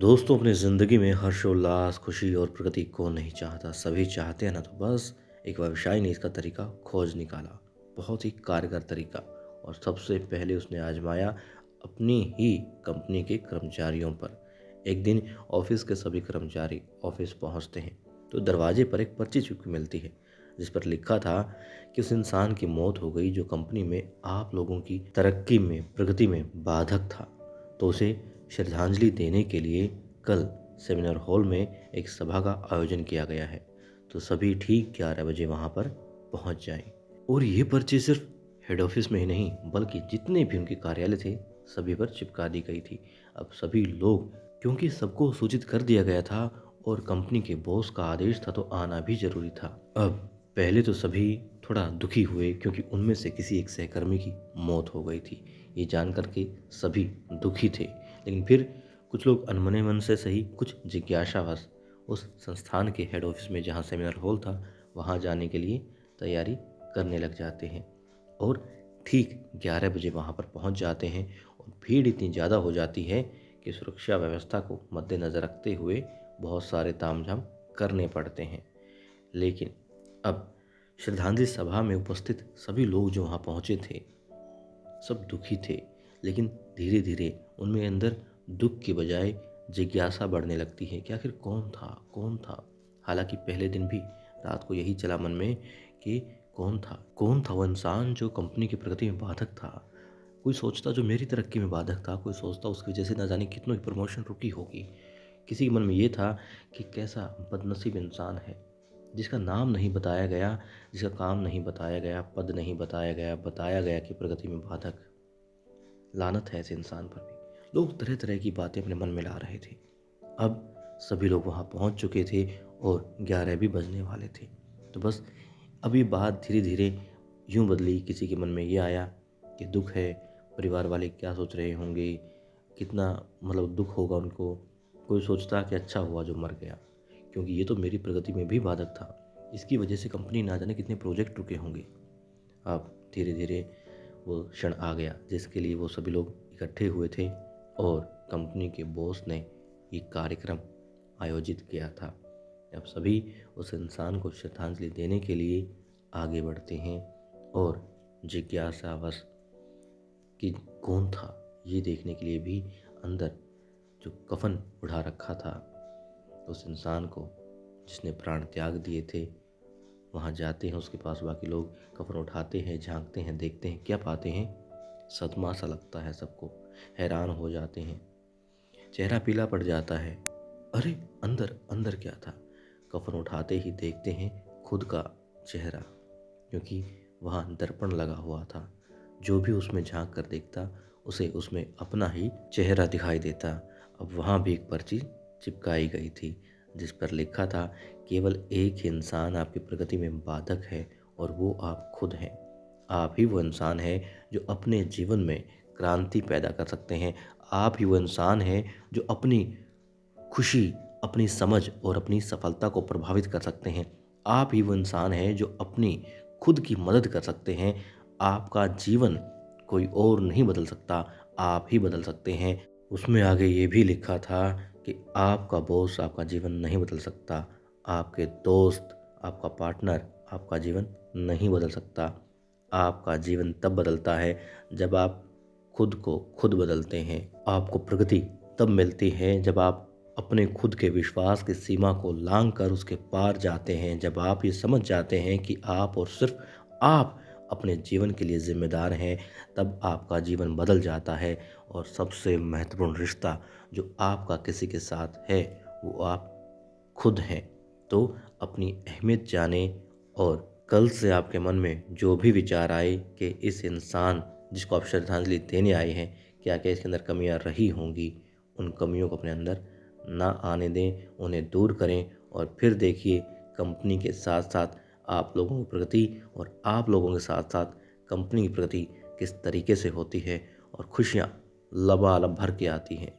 दोस्तों, अपनी ज़िंदगी में हर्षोल्लास, खुशी और प्रगति कौन नहीं चाहता। सभी चाहते हैं ना। तो बस एक व्यवसायी ने इसका तरीका खोज निकाला, बहुत ही कारगर तरीका। और सबसे पहले उसने आजमाया अपनी ही कंपनी के कर्मचारियों पर। एक दिन ऑफिस के सभी कर्मचारी ऑफिस पहुंचते हैं तो दरवाजे पर एक पर्ची चिपकी मिलती है, जिस पर लिखा था कि उस इंसान की मौत हो गई जो कंपनी में आप लोगों की तरक्की में, प्रगति में बाधक था। तो उसे श्रद्धांजलि देने के लिए कल सेमिनार हॉल में एक सभा का आयोजन किया गया है। तो सभी ठीक 11 बजे वहां पर पहुंच जाएं। और ये पर्ची सिर्फ हेड ऑफिस में ही नहीं, बल्कि जितने भी उनके कार्यालय थे सभी पर चिपका दी गई थी। अब सभी लोग, क्योंकि सबको सूचित कर दिया गया था और कंपनी के बॉस का आदेश था, तो आना भी जरूरी था। अब पहले तो सभी थोड़ा दुखी हुए, क्योंकि उनमें से किसी एक सहकर्मी की मौत हो गई थी। ये जानकर के सभी दुखी थे, लेकिन फिर कुछ लोग अनमने मन से सही, कुछ जिज्ञासावश उस संस्थान के हेड ऑफिस में, जहाँ सेमिनार हॉल था, वहाँ जाने के लिए तैयारी करने लग जाते हैं। और ठीक 11 बजे वहाँ पर पहुँच जाते हैं और भीड़ इतनी ज़्यादा हो जाती है कि सुरक्षा व्यवस्था को मद्देनज़र रखते हुए बहुत सारे तामझाम करने पड़ते हैं। लेकिन अब श्रद्धांजलि सभा में उपस्थित सभी लोग जो वहाँ पहुँचे थे, सब दुखी थे। लेकिन धीरे धीरे उनमें अंदर दुख की बजाय जिज्ञासा बढ़ने लगती है कि आखिर कौन था। हालांकि पहले दिन भी रात को यही चला मन में कि कौन था वो इंसान जो कंपनी की प्रगति में बाधक था। कोई सोचता जो मेरी तरक्की में बाधक था, कोई सोचता उसकी वजह से ना जाने कितनों की प्रमोशन रुकी होगी। किसी के मन में ये था कि कैसा बदनसीब इंसान है जिसका नाम नहीं बताया गया, जिसका काम नहीं बताया गया, पद नहीं बताया गया कि प्रगति में बाधक। लानत है ऐसे इंसान पर भी। लोग तरह तरह की बातें अपने मन में ला रहे थे। अब सभी लोग वहाँ पहुँच चुके थे और 11 भी बजने वाले थे। तो बस अभी बात धीरे धीरे यूँ बदली। किसी के मन में ये आया कि दुख है, परिवार वाले क्या सोच रहे होंगे, कितना दुख होगा उनको। कोई सोचता कि अच्छा हुआ जो मर गया, क्योंकि ये तो मेरी प्रगति में भी बाधक था। इसकी वजह से कंपनी ना जाने कितने प्रोजेक्ट रुके होंगे। अब धीरे धीरे वो क्षण आ गया जिसके लिए वो सभी लोग इकट्ठे हुए थे और कंपनी के बॉस ने ये कार्यक्रम आयोजित किया था। अब सभी उस इंसान को श्रद्धांजलि देने के लिए आगे बढ़ते हैं और जिज्ञासावश कि कौन था ये देखने के लिए भी अंदर जो कफन उड़ा रखा था उस इंसान को जिसने प्राण त्याग दिए थे, वहाँ जाते हैं। उसके पास बाकी लोग कफन उठाते हैं, झांकते हैं, देखते हैं, क्या पाते हैं। सदमा सा लगता है सबको, हैरान हो जाते हैं, चेहरा पीला पड़ जाता है। अरे अंदर अंदर क्या था। कफन उठाते ही देखते हैं खुद का चेहरा, क्योंकि वहाँ दर्पण लगा हुआ था। जो भी उसमें झांक कर देखता उसे उसमें अपना ही चेहरा दिखाई देता। अब वहाँ भी एक पर्ची चिपकाई गई थी जिस पर लिखा था, केवल एक ही इंसान आपकी प्रगति में बाधक है और वो आप खुद हैं। आप ही वो इंसान है जो अपने जीवन में क्रांति पैदा कर सकते हैं। आप ही वो इंसान हैं जो अपनी खुशी, अपनी समझ और अपनी सफलता को प्रभावित कर सकते हैं। आप ही वो इंसान हैं जो अपनी खुद की मदद कर सकते हैं। आपका जीवन कोई और नहीं बदल सकता, आप ही बदल सकते हैं। उसमें आगे ये भी लिखा था कि आपका बॉस आपका जीवन नहीं बदल सकता, आपके दोस्त, आपका पार्टनर आपका जीवन नहीं बदल सकता। आपका जीवन तब बदलता है जब आप खुद को खुद बदलते हैं। आपको प्रगति तब मिलती है जब आप अपने खुद के विश्वास की सीमा को लांघ कर उसके पार जाते हैं। जब आप ये समझ जाते हैं कि आप और सिर्फ आप अपने जीवन के लिए जिम्मेदार हैं, तब आपका जीवन बदल जाता है। और सबसे महत्वपूर्ण रिश्ता जो आपका किसी के साथ है वो आप खुद हैं। तो अपनी अहमियत जाने और कल से आपके मन में जो भी विचार आए कि इस इंसान जिसको आप श्रद्धांजलि देने आए हैं, क्या क्या इसके अंदर कमियां रही होंगी, उन कमियों को अपने अंदर ना आने दें, उन्हें दूर करें। और फिर देखिए कंपनी के साथ साथ आप लोगों की प्रगति और आप लोगों के साथ साथ कंपनी की प्रगति किस तरीके से होती है और खुशियाँ लबालब भर के आती हैं।